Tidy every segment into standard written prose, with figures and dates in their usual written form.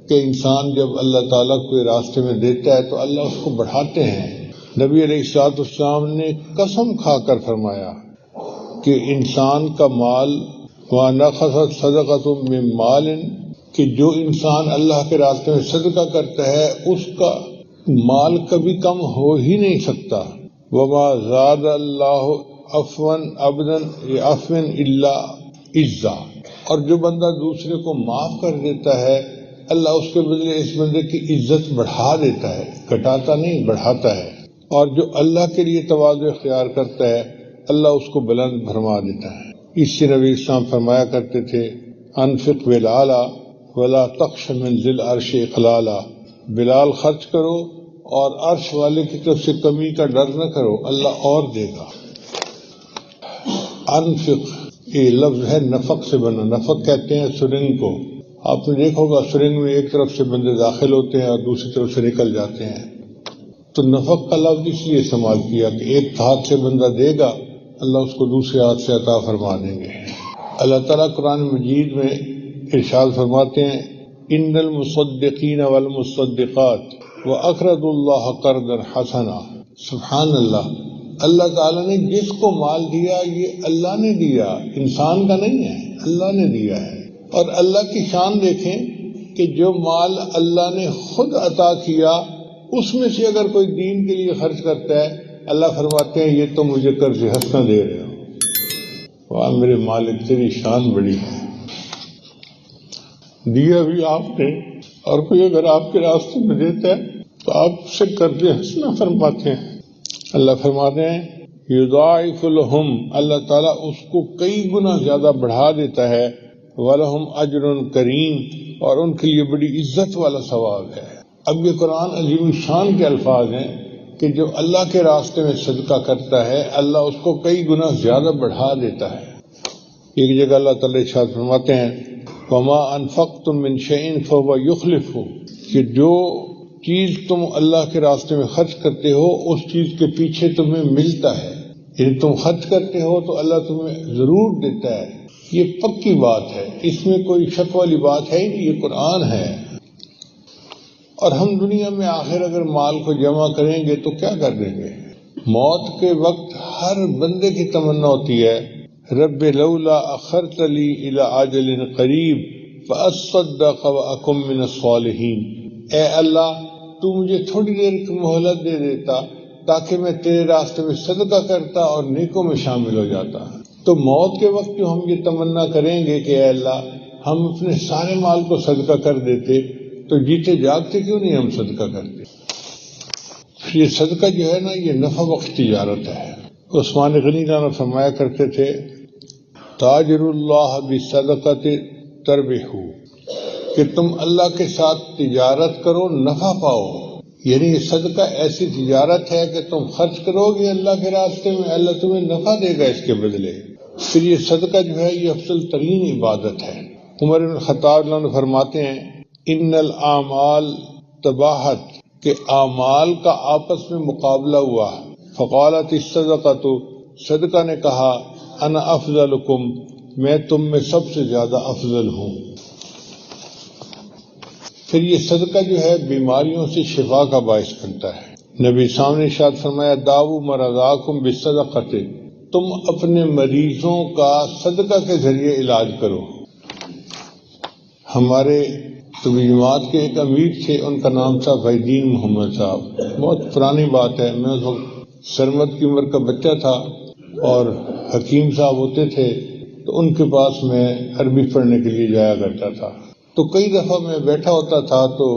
کہ انسان جب اللہ تعالیٰ کو راستے میں دیتا ہے تو اللہ اس کو بڑھاتے ہیں۔ نبی علیہ الصلوۃ والسلام نے قسم کھا کر فرمایا کہ انسان کا مال وَنَقَصَتْ صَدَقَةٌ مِّن مَّالٍ، کہ جو انسان اللہ کے راستے میں صدقہ کرتا ہے اس کا مال کبھی کم ہو ہی نہیں سکتا۔ وَمَا زَادَ اللَّهُ عَفْوًا عَبْدًا عَفْوًا إِلَّا عِزًّا، اور جو بندہ دوسرے کو معاف کر دیتا ہے اللہ اس کے بدلے اس بندے کی عزت بڑھا دیتا ہے، گھٹاتا نہیں بڑھاتا ہے۔ اور جو اللہ کے لیے تواضع اختیار کرتا ہے اللہ اس کو بلند فرما دیتا ہے۔ اس سے نبی اسلام فرمایا کرتے تھے انفق بلالا ولا تخش من ذی العرش اقلالا، بلال خرچ کرو اور عرش والے کی طرف سے کمی کا ڈر نہ کرو، اللہ اور دے گا۔ انفق یہ لفظ ہے نفق سے بنا، نفق کہتے ہیں سرنگ کو۔ آپ نے دیکھا ہوگا سرنگ میں ایک طرف سے بندے داخل ہوتے ہیں اور دوسری طرف سے نکل جاتے ہیں، تو نفق کا لفظ اس لیے استعمال کیا کہ ایک ہاتھ سے بندہ دے گا اللہ اس کو دوسرے ہاتھ سے عطا فرما دیں گے۔ اللہ تعالیٰ قرآن مجید میں ارشاد فرماتے ہیں ان المصدقین والمصدقات واقرضوا اللہ قرضا حسنا۔ سبحان اللہ، اللہ تعالیٰ نے جس کو مال دیا یہ اللہ نے دیا، انسان کا نہیں ہے، اللہ نے دیا ہے۔ اور اللہ کی شان دیکھیں کہ جو مال اللہ نے خود عطا کیا اس میں سے اگر کوئی دین کے لیے خرچ کرتا ہے اللہ فرماتے ہیں یہ تو مجھے قرض حسنہ دے رہے ہو۔ واہ میرے مالک تیری شان بڑی ہے، دیا بھی آپ نے، اور کوئی اگر آپ کے راستے میں دیتا ہے تو آپ سے قرض حسنہ فرماتے ہیں۔ اللہ فرماتے ہیں یضاعف لہم، اللہ تعالیٰ اس کو کئی گنا زیادہ بڑھا دیتا ہے، وَلَهُمْ أَجْرٌ کریم، اور ان کے لیے بڑی عزت والا ثواب ہے۔ اب یہ قرآن عظیم شان کے الفاظ ہیں کہ جو اللہ کے راستے میں صدقہ کرتا ہے اللہ اس کو کئی گنا زیادہ بڑھا دیتا ہے۔ ایک جگہ اللہ تعالیٰ ارشاد فرماتے ہیں وَمَا أَنفَقْتُم مِّن شَيْءٍ فَهُوَ يُخْلِفُهُ، کہ جو چیز تم اللہ کے راستے میں خرچ کرتے ہو اس چیز کے پیچھے تمہیں ملتا ہے، یعنی تم خرچ کرتے ہو تو اللہ تمہیں ضرور دیتا ہے۔ یہ پکی بات ہے، اس میں کوئی شک والی بات ہے ہی نہیں، یہ قرآن ہے۔ اور ہم دنیا میں آخر اگر مال کو جمع کریں گے تو کیا کر دیں گے؟ موت کے وقت ہر بندے کی تمنا ہوتی ہے رب لولا اخرتنی الی اجل قریب فاصدق واکن من الصالحین، اے اللہ تو مجھے تھوڑی دیر کی مہلت دے دیتا تاکہ میں تیرے راستے میں صدقہ کرتا اور نیکوں میں شامل ہو جاتا۔ تو موت کے وقت جو ہم یہ تمنا کریں گے کہ اے اللہ ہم اپنے سارے مال کو صدقہ کر دیتے تو جیتے جاگتے کیوں نہیں ہم صدقہ کرتے؟ یہ صدقہ جو ہے نا یہ نفع بخش تجارت ہے۔ عثمان غنی جانا فرمایا کرتے تھے تاجر اللہ بالصدقۃ تربح، کہ تم اللہ کے ساتھ تجارت کرو نفع پاؤ، یعنی یہ صدقہ ایسی تجارت ہے کہ تم خرچ کرو گے اللہ کے راستے میں اللہ تمہیں نفع دے گا اس کے بدلے۔ پھر یہ صدقہ جو ہے یہ افضل ترین عبادت ہے۔ عمر بن الخطاب رضی اللہ عنہ فرماتے ہیں ان الاعمال تباہت، کہ اعمال کا آپس میں مقابلہ ہوا، فقالت الصدقۃ، صدقہ نے کہا انا افضلکم، میں تم میں سب سے زیادہ افضل ہوں۔ پھر یہ صدقہ جو ہے بیماریوں سے شفا کا باعث بنتا ہے۔ نبی سامنے ارشاد فرمایا داؤ مرضاکم بالصدقۃ، تم اپنے مریضوں کا صدقہ کے ذریعے علاج کرو۔ ہمارے طبی جماعت کے ایک امیر تھے، ان کا نام تھا فیدین محمد صاحب، بہت پرانی بات ہے، میں اس وقت سرمت کی عمر کا بچہ تھا اور حکیم صاحب ہوتے تھے تو ان کے پاس میں عربی پڑھنے کے لیے جایا کرتا تھا۔ تو کئی دفعہ میں بیٹھا ہوتا تھا تو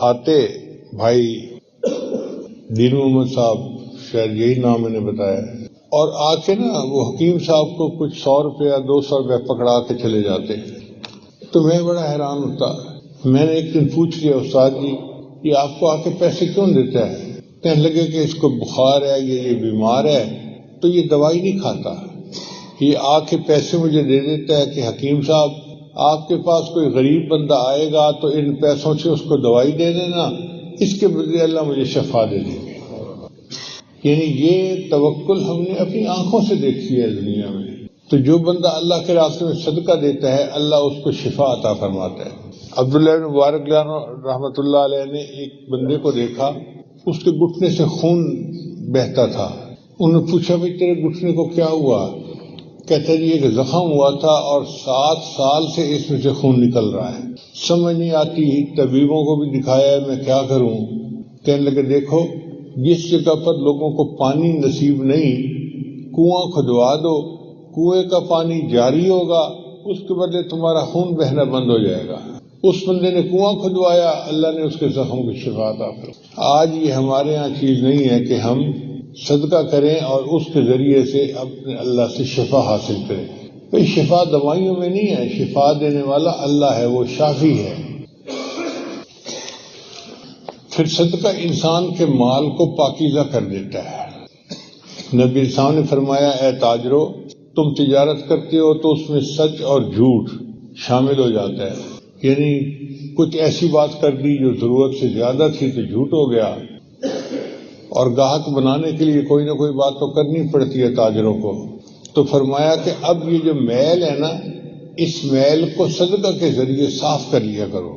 آتے بھائی دین محمد صاحب، شاید یہی نام میں نے بتایا، اور آ کے نا وہ حکیم صاحب کو کچھ 100 روپیہ 200 روپیہ پکڑا کے چلے جاتے۔ تو میں بڑا حیران ہوتا، میں نے ایک دن پوچھ لیا استاد جی یہ آپ کو آ کے پیسے کیوں دیتا ہے؟ کہنے لگے کہ اس کو بخار ہے یہ بیمار ہے تو یہ دوائی نہیں کھاتا، یہ آ کے پیسے مجھے دے دیتا ہے کہ حکیم صاحب آپ کے پاس کوئی غریب بندہ آئے گا تو ان پیسوں سے اس کو دوائی دے دینا، اس کے بدلے اللہ مجھے شفا دے دیں گے۔ یعنی یہ توکل ہم نے اپنی آنکھوں سے دیکھی ہے دنیا میں۔ تو جو بندہ اللہ کے راستے میں صدقہ دیتا ہے اللہ اس کو شفا عطا فرماتا ہے۔ عبداللہ بن مبارک رحمۃ اللہ علیہ نے ایک بندے کو دیکھا، اس کے گھٹنے سے خون بہتا تھا۔ انہوں نے پوچھا بھائی تیرے گھٹنے کو کیا ہوا؟ کہتا جی ایک زخم ہوا تھا اور 7 سال سے اس میں سے خون نکل رہا ہے، سمجھ نہیں آتی، طبیبوں کو بھی دکھایا ہے، میں کیا کروں؟ کہنے لگے دیکھو، جس جگہ پر لوگوں کو پانی نصیب نہیں، کنواں کھدوا دو، کنویں کا پانی جاری ہوگا، اس کے بدلے تمہارا خون بہنا بند ہو جائے گا۔ اس بندے نے کنواں کھدوایا، اللہ نے اس کے زخم کی شفا عطا فرمائی۔ آج یہ ہمارے ہاں چیز نہیں ہے کہ ہم صدقہ کریں اور اس کے ذریعے سے اپنے اللہ سے شفا حاصل کریں۔ بھئی شفا دوائیوں میں نہیں ہے، شفا دینے والا اللہ ہے، وہ شافی ہے۔ پھر صدقہ انسان کے مال کو پاکیزہ کر دیتا ہے۔ نبی صاحب نے فرمایا اے تاجرو، تم تجارت کرتے ہو تو اس میں سچ اور جھوٹ شامل ہو جاتا ہے، یعنی کچھ ایسی بات کر دی جو ضرورت سے زیادہ تھی تو جھوٹ ہو گیا، اور گاہک بنانے کے لیے کوئی نہ کوئی بات تو کرنی پڑتی ہے تاجروں کو۔ تو فرمایا کہ اب یہ جو میل ہے نا، اس میل کو صدقہ کے ذریعے صاف کر لیا کرو۔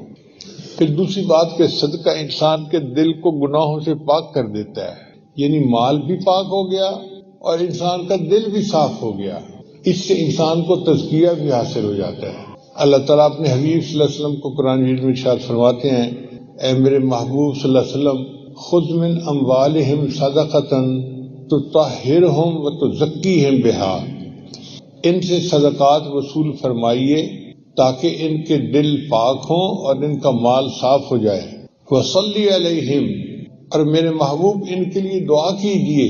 پھر دوسری بات کہ صدقہ انسان کے دل کو گناہوں سے پاک کر دیتا ہے، یعنی مال بھی پاک ہو گیا اور انسان کا دل بھی صاف ہو گیا، اس سے انسان کو تزکیہ بھی حاصل ہو جاتا ہے۔ اللہ تعالیٰ اپنے حبیب صلی اللہ علیہ وسلم کو قرآن مجید میں ارشاد فرماتے ہیں، اے میرے محبوب صلی اللہ علیہ وسلم، خذ من اموالہم صدقۃ تطہرہم وتزکیہم بہا، ان سے صدقات وصول فرمائیے تاکہ ان کے دل پاک ہوں اور ان کا مال صاف ہو جائے۔ وصلی علیہم، اور میرے محبوب ان کے لیے دعا کیجیے،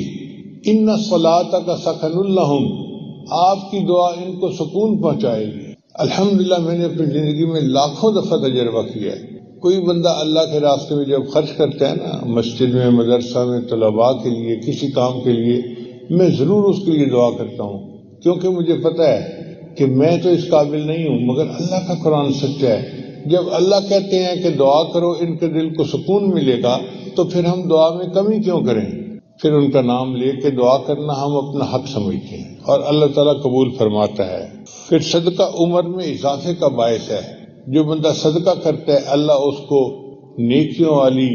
ان صلاتک سکن لہم، آپ کی دعا ان کو سکون پہنچائے گی۔ الحمدللہ میں نے اپنی زندگی میں لاکھوں دفعہ تجربہ کیا ہے، کوئی بندہ اللہ کے راستے میں جب خرچ کرتا ہے نا، مسجد میں، مدرسہ میں، طلباء کے لیے، کسی کام کے لیے، میں ضرور اس کے لیے دعا کرتا ہوں، کیونکہ مجھے پتہ ہے کہ میں تو اس قابل نہیں ہوں، مگر اللہ کا قرآن سچا ہے۔ جب اللہ کہتے ہیں کہ دعا کرو ان کے دل کو سکون ملے گا، تو پھر ہم دعا میں کمی کیوں کریں؟ پھر ان کا نام لے کے دعا کرنا ہم اپنا حق سمجھتے ہیں اور اللہ تعالیٰ قبول فرماتا ہے۔ پھر صدقہ عمر میں اضافے کا باعث ہے، جو بندہ صدقہ کرتا ہے اللہ اس کو نیکیوں والی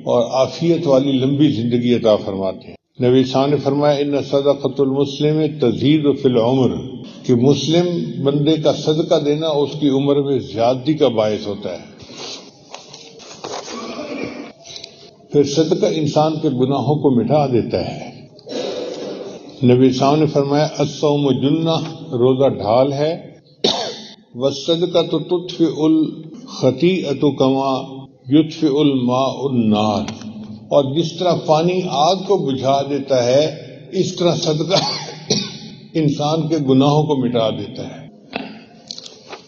اور عافیت والی لمبی زندگی عطا فرماتے ہیں۔ نبی صاحب نے فرمایا ان صدقۃ المسلم تزید فی العمر، کہ مسلم بندے کا صدقہ دینا اس کی عمر میں زیادتی کا باعث ہوتا ہے۔ پھر صدقہ انسان کے گناہوں کو مٹا دیتا ہے۔ نبی صاحب نے فرمایا الصوم جنہ، روزہ ڈھال ہے، والصدقۃ تطفئ الخطیئۃ کما یطفئ الماء النار، اور جس طرح پانی آگ کو بجھا دیتا ہے، اس طرح صدقہ انسان کے گناہوں کو مٹا دیتا ہے۔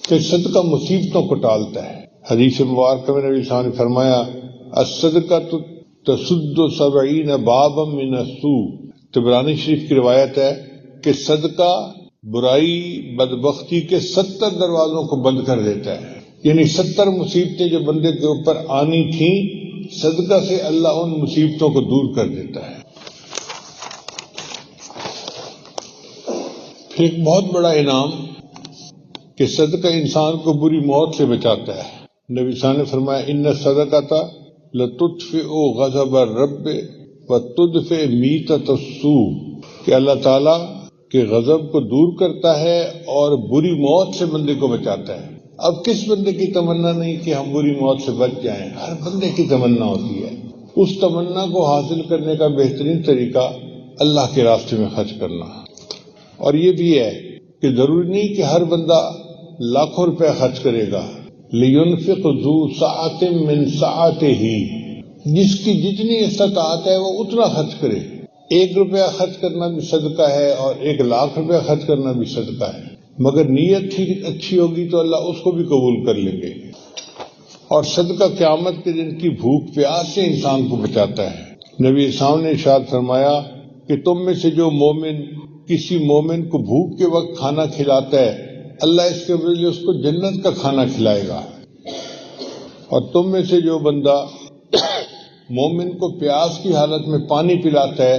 کہ صدقہ مصیبتوں کو ٹالتا ہے۔ حدیث مبارکہ میں نبی صاحب نے فرمایا الصدقۃ تسد 70 بابا من السوء، طبرانی شریف کی روایت ہے کہ صدقہ برائی بدبختی کے 70 دروازوں کو بند کر دیتا ہے، یعنی 70 مصیبتیں جو بندے کے اوپر آنی تھیں، صدقہ سے اللہ ان مصیبتوں کو دور کر دیتا ہے۔ پھر ایک بہت بڑا انعام کہ صدقہ انسان کو بری موت سے بچاتا ہے۔ نبی صلی اللہ علیہ وسلم نے فرمایا ان الصدقۃ لتطفئ غضب الرب وتدفئ میتۃ السوء، کہ اللہ تعالیٰ کے غضب کو دور کرتا ہے اور بری موت سے بندے کو بچاتا ہے۔ اب کس بندے کی تمنا نہیں کہ ہم بری موت سے بچ جائیں؟ ہر بندے کی تمنا ہوتی ہے۔ اس تمنا کو حاصل کرنے کا بہترین طریقہ اللہ کے راستے میں خرچ کرنا، اور یہ بھی ہے کہ ضروری نہیں کہ ہر بندہ لاکھوں روپے خرچ کرے گا۔ لِيُنْفِقْ ذُو سَعَةٍ مِّن سَعَتِهِ، جس کی جتنی استطاعت ہے وہ اتنا خرچ کرے۔ 1 روپیہ خرچ کرنا بھی صدقہ ہے اور 1 لاکھ روپیہ خرچ کرنا بھی صدقہ ہے، مگر نیت ٹھیک اچھی ہوگی تو اللہ اس کو بھی قبول کر لیں گے۔ اور صدقہ قیامت کے دن کی بھوک پیاس سے انسان کو بچاتا ہے۔ نبی صاحب نے ارشاد فرمایا کہ تم میں سے جو مومن کسی مومن کو بھوک کے وقت کھانا کھلاتا ہے، اللہ اس کے بدلے اس کو جنت کا کھانا کھلائے گا، اور تم میں سے جو بندہ مومن کو پیاس کی حالت میں پانی پلاتا ہے،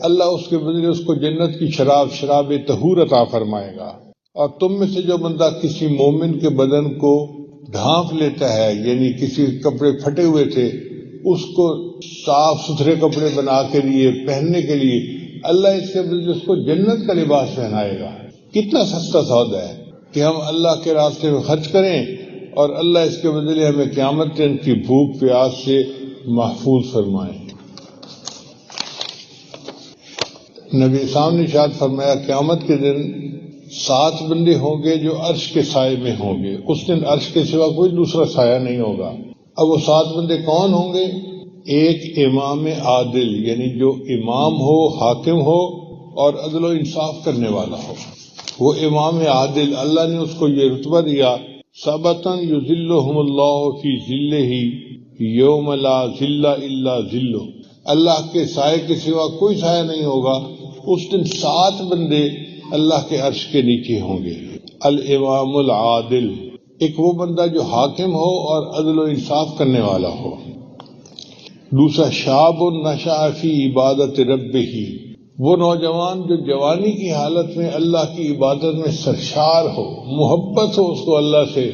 اللہ اس کے بدلے اس کو جنت کی شراب طہور عطا فرمائے گا، اور تم میں سے جو بندہ کسی مومن کے بدن کو ڈھانپ لیتا ہے، یعنی کسی کپڑے پھٹے ہوئے تھے اس کو صاف ستھرے کپڑے بنا کے لیے پہننے کے لیے اللہ اس کے بدلے اس کو جنت کا لباس پہنائے گا۔ کتنا سستا سودا ہے کہ ہم اللہ کے راستے میں خرچ کریں اور اللہ اس کے بدلے ہمیں قیامت دن کی بھوک پیاس سے محفوظ فرمائیں۔ نبی صاحب نے ارشاد فرمایا قیامت کے دن 7 بندے ہوں گے جو عرش کے سائے میں ہوں گے، اس دن عرش کے سوا کوئی دوسرا سایہ نہیں ہوگا۔ اب وہ 7 بندے کون ہوں گے؟ ایک امام عادل، یعنی جو امام ہو، حاکم ہو اور عدل و انصاف کرنے والا ہو، وہ امام عادل، اللہ نے اس کو یہ رتبہ دیا، سبتن یذلہم اللہ فی ذلہ یوم لا ذل الا ذلہ، اللہ کے سائے کے سوا کوئی سایہ نہیں ہوگا، اس دن 7 بندے اللہ کے عرش کے نیچے ہوں گے۔ الامام العادل، ایک وہ بندہ جو حاکم ہو اور عدل و انصاف کرنے والا ہو۔ دوسرا شاب نشأ فی عبادت ربہ، وہ نوجوان جو جوانی کی حالت میں اللہ کی عبادت میں سرشار ہو، محبت ہو اس کو اللہ سے،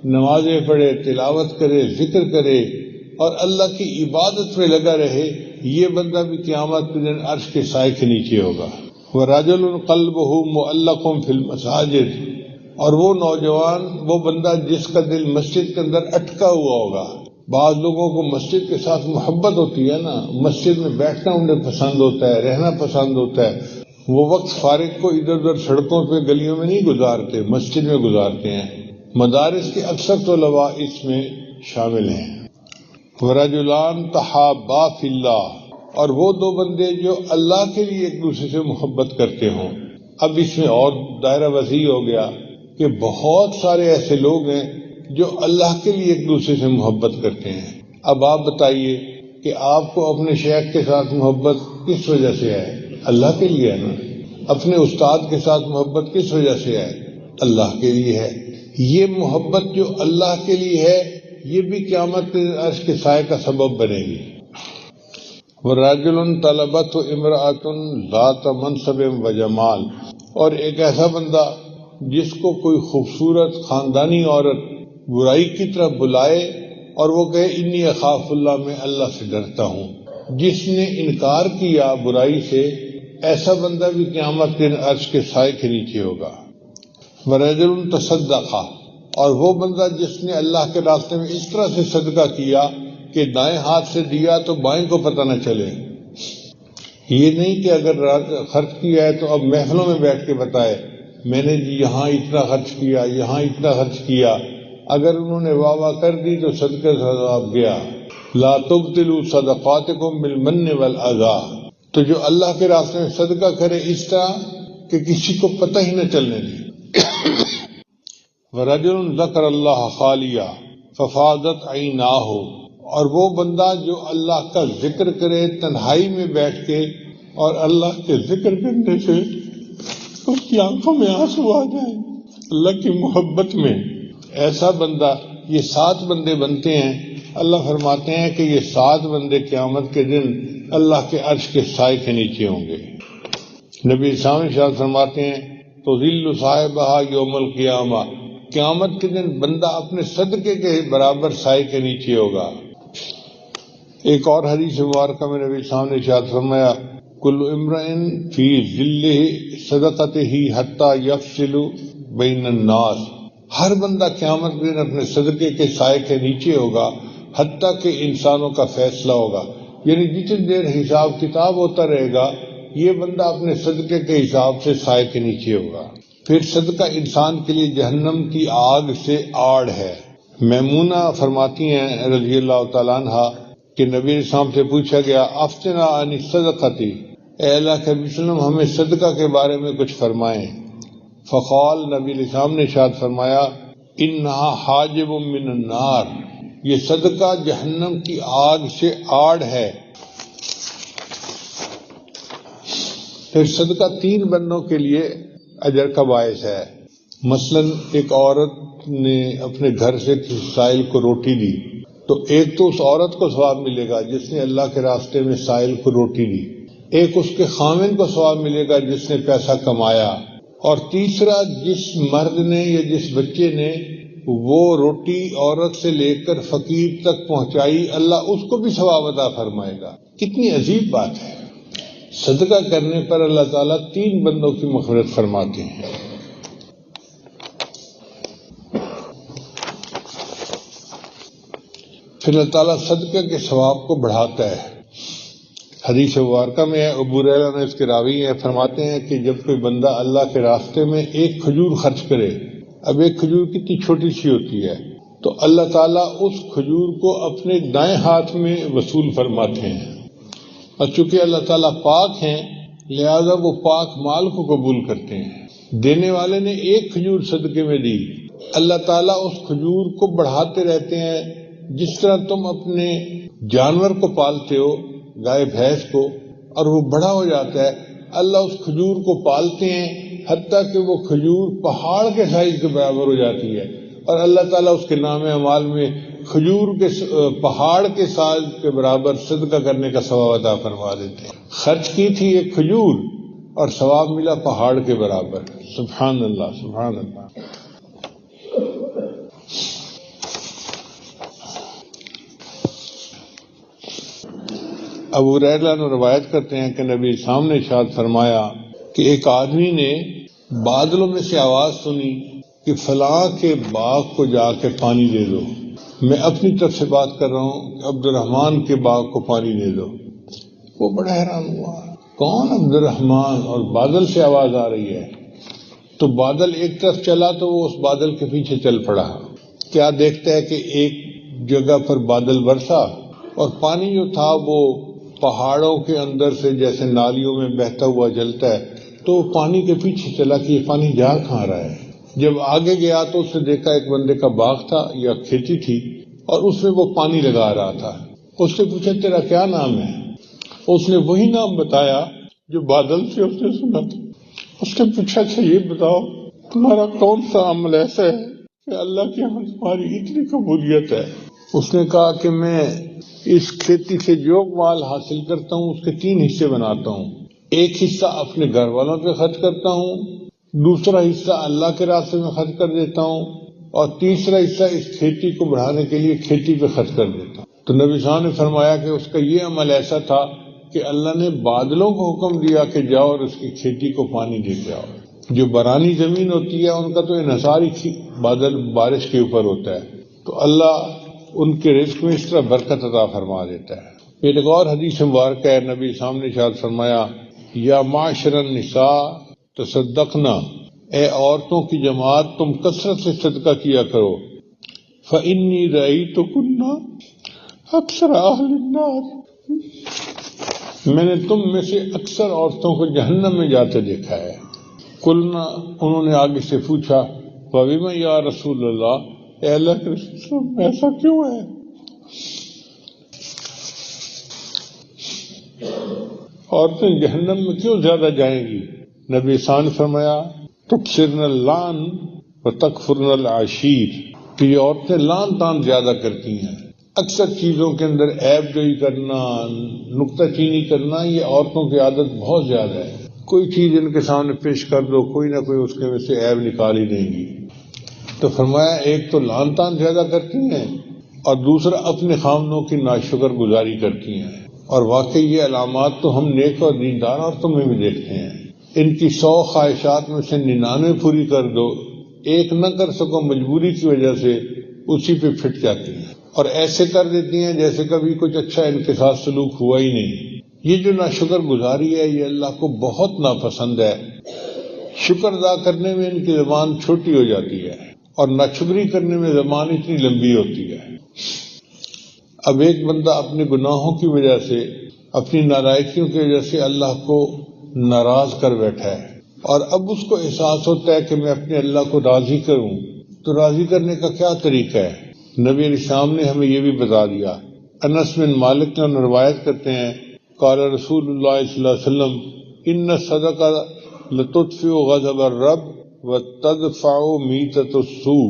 نمازیں پڑھے، تلاوت کرے، ذکر کرے اور اللہ کی عبادت میں لگا رہے، یہ بندہ بھی قیامت کے دن عرش کے سائے کے نیچے ہوگا۔ وَرَجُلٌ قَلْبُهُ مُعَلَّقٌ فِي الْمَسَاجِدِ، اور وہ نوجوان، وہ بندہ جس کا دل مسجد کے اندر اٹکا ہوا ہوگا۔ بعض لوگوں کو مسجد کے ساتھ محبت ہوتی ہے نا، مسجد میں بیٹھنا انہیں پسند ہوتا ہے، رہنا پسند ہوتا ہے، وہ وقت فارغ کو ادھر ادھر سڑکوں پہ گلیوں میں نہیں گزارتے، مسجد میں گزارتے ہیں۔ مدارس کے اکثر طلباء اس میں شامل ہیں۔ وَرَجُلَانْ تَحَابَّا فِي اللَّهِ، اور وہ 2 بندے جو اللہ کے لیے ایک دوسرے سے محبت کرتے ہوں۔ اب اس میں اور دائرہ وسیع ہو گیا کہ بہت سارے ایسے لوگ ہیں جو اللہ کے لیے ایک دوسرے سے محبت کرتے ہیں۔ اب آپ بتائیے کہ آپ کو اپنے شیخ کے ساتھ محبت کس وجہ سے ہے؟ اللہ کے لیے ہے نا۔ اپنے استاد کے ساتھ محبت کس وجہ سے ہے؟ اللہ کے لیے ہے۔ یہ محبت جو اللہ کے لیے ہے یہ بھی قیامت کے عرش کے سائے کا سبب بنے گی۔ وَرَجُلٌ طَلَبَتْهُ امْرَأَةٌ ذَاتَ مَنْصَبٍ وَجَمَالٍ، اور ایک ایسا بندہ جس کو کوئی خوبصورت خاندانی عورت برائی کی طرف بلائے اور وہ کہے انی اخاف اللہ، میں اللہ سے ڈرتا ہوں، جس نے انکار کیا برائی سے، ایسا بندہ بھی قیامت کے عرش کے سائے کے نیچے ہوگا۔ وَرَجُلٌ تَصَدَّقَ، اور وہ بندہ جس نے اللہ کے راستے میں اس طرح سے صدقہ کیا کہ دائیں ہاتھ سے دیا تو بائیں کو پتہ نہ چلے۔ یہ نہیں کہ اگر خرچ کیا ہے تو اب محفلوں میں بیٹھ کے بتائے میں نے جی یہاں اتنا خرچ کیا، یہاں اتنا خرچ کیا، اگر انہوں نے واہ واہ کر دی تو صدقے سے عذاب گیا۔ لا تبطلوا صدقاتکم بالمن والاذى، تو جو اللہ کے راستے میں صدقہ کرے اس طرح کہ کسی کو پتہ ہی نہ چلنے دے۔ وَرَجُلٌ ذَكَرَ اللَّهَ خَالِيًا فَفَاضَتْ عَيْنَاهُ، اور وہ بندہ جو اللہ کا ذکر کرے تنہائی میں بیٹھ کے اور اللہ کے ذکر کرنے سے اس کی آنکھوں میں آنسو آ جائیں اللہ کی محبت میں، ایسا بندہ، یہ 7 بندے بنتے ہیں۔ اللہ فرماتے ہیں کہ یہ 7 بندے قیامت کے دن اللہ کے عرش کے سائے کے نیچے ہوں گے۔ نبی صاحب ارشاد فرماتے ہیں تُذِلُّ صَاحِبَهَا يَوْمَ الْقِيَامَةِ، قیامت کے دن بندہ اپنے صدقے کے برابر سائے کے نیچے ہوگا۔ ایک اور حدیث مبارکہ میں نبی صاحب نے ارشاد فرمایا کل امرئ فی ذلہ صدقتہ حتی یفصل بین الناس، ہر بندہ قیامت کے دن اپنے صدقے کے سائے کے نیچے ہوگا حتیٰ کہ انسانوں کا فیصلہ ہوگا، یعنی جتنی دیر حساب کتاب ہوتا رہے گا یہ بندہ اپنے صدقے کے حساب سے سائے کے نیچے ہوگا۔ پھر صدقہ انسان کے لیے جہنم کی آگ سے آڑ ہے۔ میمونہ فرماتی ہیں رضی اللہ تعالیٰ عنہ کہ نبی اسلام سے پوچھا گیا افتنا عن الصدقۃ، اے اللہ کے وسلم ہمیں صدقہ کے بارے میں کچھ فرمائیں۔ فقال، نبی اسلام نے ارشاد فرمایا انہا حاجب من النار، یہ صدقہ جہنم کی آگ سے آڑ ہے۔ پھر صدقہ 3 بندوں کے لیے اجر کا باعث ہے۔ مثلا ایک عورت نے اپنے گھر سے کسی سائل کو روٹی دی تو ایک تو اس عورت کو ثواب ملے گا جس نے اللہ کے راستے میں سائل کو روٹی دی، ایک اس کے خاوند کو ثواب ملے گا جس نے پیسہ کمایا، اور تیسرا جس مرد نے یا جس بچے نے وہ روٹی عورت سے لے کر فقیر تک پہنچائی، اللہ اس کو بھی ثواب عطا فرمائے گا۔ کتنی عجیب بات ہے، صدقہ کرنے پر اللہ تعالیٰ 3 بندوں کی مغفرت فرماتے ہیں۔ پھر اللہ تعالیٰ صدقہ کے ثواب کو بڑھاتا ہے۔ حدیث مبارکہ میں ابو ہریرہ نے اس کے راوی ہیں، فرماتے ہیں کہ جب کوئی بندہ اللہ کے راستے میں 1 کھجور خرچ کرے، اب 1 کھجور کتنی چھوٹی سی ہوتی ہے، تو اللہ تعالیٰ اس کھجور کو اپنے دائیں ہاتھ میں وصول فرماتے ہیں، اور چونکہ اللہ تعالیٰ پاک ہیں لہذا وہ پاک مال کو قبول کرتے ہیں۔ دینے والے نے 1 کھجور صدقے میں دی، اللہ تعالیٰ اس کھجور کو بڑھاتے رہتے ہیں، جس طرح تم اپنے جانور کو پالتے ہو، گائے بھینس کو، اور وہ بڑا ہو جاتا ہے، اللہ اس کھجور کو پالتے ہیں حتیٰ کہ وہ کھجور پہاڑ کے سائز کے برابر ہو جاتی ہے، اور اللہ تعالیٰ اس کے نام اعمال میں کھجور کے پہاڑ کے سائز کے برابر صدقہ کرنے کا ثواب عطا فرما دیتے ہیں۔ خرچ کی تھی 1 کھجور اور ثواب ملا پہاڑ کے برابر۔ سبحان اللہ، سبحان اللہ۔ ابو ہریرہ نے روایت کرتے ہیں کہ نبی اسلام نے ارشاد فرمایا کہ ایک آدمی نے بادلوں میں سے آواز سنی کہ فلاں کے باغ کو جا کے پانی دے دو۔ میں اپنی طرف سے بات کر رہا ہوں کہ عبد الرحمن کے باغ کو پانی دے دو۔ وہ بڑا حیران ہوا، کون عبد الرحمن، اور بادل سے آواز آ رہی ہے۔ تو بادل ایک طرف چلا تو وہ اس بادل کے پیچھے چل پڑا۔ کیا دیکھتا ہے کہ ایک جگہ پر بادل برسا اور پانی جو تھا وہ پہاڑوں کے اندر سے جیسے نالیوں میں بہتا ہوا چلتا ہے، تو وہ پانی کے پیچھے چلا کہ یہ پانی جا کہاں رہا ہے۔ جب آگے گیا تو اس نے دیکھا ایک بندے کا باغ تھا یا کھیتی تھی، اور اس میں وہ پانی لگا رہا تھا۔ اس نے پوچھا تیرا کیا نام ہے؟ اس نے وہی نام بتایا جو بادل سے اس نے سنا تھا۔ اس نے پوچھا اچھا یہ بتاؤ تمہارا کون سا عمل ایسا ہے کہ اللہ کے ہاں تمہاری اتنی قبولیت ہے؟ اس نے کہا کہ میں اس کھیتی سے جو مال حاصل کرتا ہوں اس کے 3 حصے بناتا ہوں۔ ایک حصہ اپنے گھر والوں پہ خرچ کرتا ہوں، دوسرا حصہ اللہ کے راستے میں خرچ کر دیتا ہوں، اور تیسرا حصہ اس کھیتی کو بڑھانے کے لیے کھیتی پہ خرچ کر دیتا ہوں۔ تو نبی صاحب نے فرمایا کہ اس کا یہ عمل ایسا تھا کہ اللہ نے بادلوں کو حکم دیا کہ جاؤ اور اس کی کھیتی کو پانی دے کے آؤ۔ جو برانی زمین ہوتی ہے ان کا تو انحصار ہی بادل بارش کے اوپر ہوتا ہے، تو اللہ ان کے رزق میں اس طرح برکت عطا فرما دیتا ہے۔ ایک اور حدیث مبارک ہے، نبی سامنے ارشاد فرمایا یا معاشر النساء تصدقنا، اے عورتوں کی جماعت تم کثرت سے صدقہ کیا کرو، فإنی رأیتکن اکثر اہل النار، میں نے تم میں سے اکثر عورتوں کو جہنم میں جاتے دیکھا ہے۔ قلنا، انہوں نے آگے سے پوچھا وَبِمَ یا رسول اللہ، اے اللہ کے رسول ایسا کیوں ہے؟ عورتیں جہنم میں کیوں زیادہ جائیں گی؟ نبی صاحب نے فرمایا تکثرن اللعن وتکفرن العشیر، کہ یہ عورتیں لعن تان زیادہ کرتی ہیں، اکثر چیزوں کے اندر عیب جوئی کرنا، نکتہ چینی کرنا، یہ عورتوں کی عادت بہت زیادہ ہے۔ کوئی چیز ان کے سامنے پیش کر دو، کوئی نہ کوئی اس کے میں سے عیب نکال ہی دیں گی۔ تو فرمایا ایک تو لعن تان زیادہ کرتی ہیں، اور دوسرا اپنے خامنوں کی ناشکر گزاری کرتی ہیں، اور واقعی یہ علامات تو ہم نیک اور دیندار عورتوں میں بھی دیکھتے ہیں۔ ان کی 100 خواہشات میں سے 99 پوری کر دو، ایک نہ کر سکو مجبوری کی وجہ سے، اسی پہ پھٹ جاتی ہیں، اور ایسے کر دیتی ہیں جیسے کبھی کچھ اچھا ان کے ساتھ سلوک ہوا ہی نہیں۔ یہ جو ناشکر گزاری ہے یہ اللہ کو بہت ناپسند ہے۔ شکر ادا کرنے میں ان کی زبان چھوٹی ہو جاتی ہے، اور ناشکری کرنے میں زبان اتنی لمبی ہوتی ہے۔ اب ایک بندہ اپنے گناہوں کی وجہ سے، اپنی نالائکیوں کی وجہ سے اللہ کو ناراض کر بیٹھا ہے، اور اب اس کو احساس ہوتا ہے کہ میں اپنے اللہ کو راضی کروں، تو راضی کرنے کا کیا طریقہ ہے؟ نبی علیہ السلام نے ہمیں یہ بھی بتا دیا۔ انس بن مالک نے روایت کرتے ہیں قال رسول اللہ صلی اللہ علیہ وسلم ان الصدقہ لتطفئ غضب الرب وتدفع میتۃ السوء،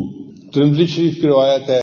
ترمذی شریف کی روایت ہے۔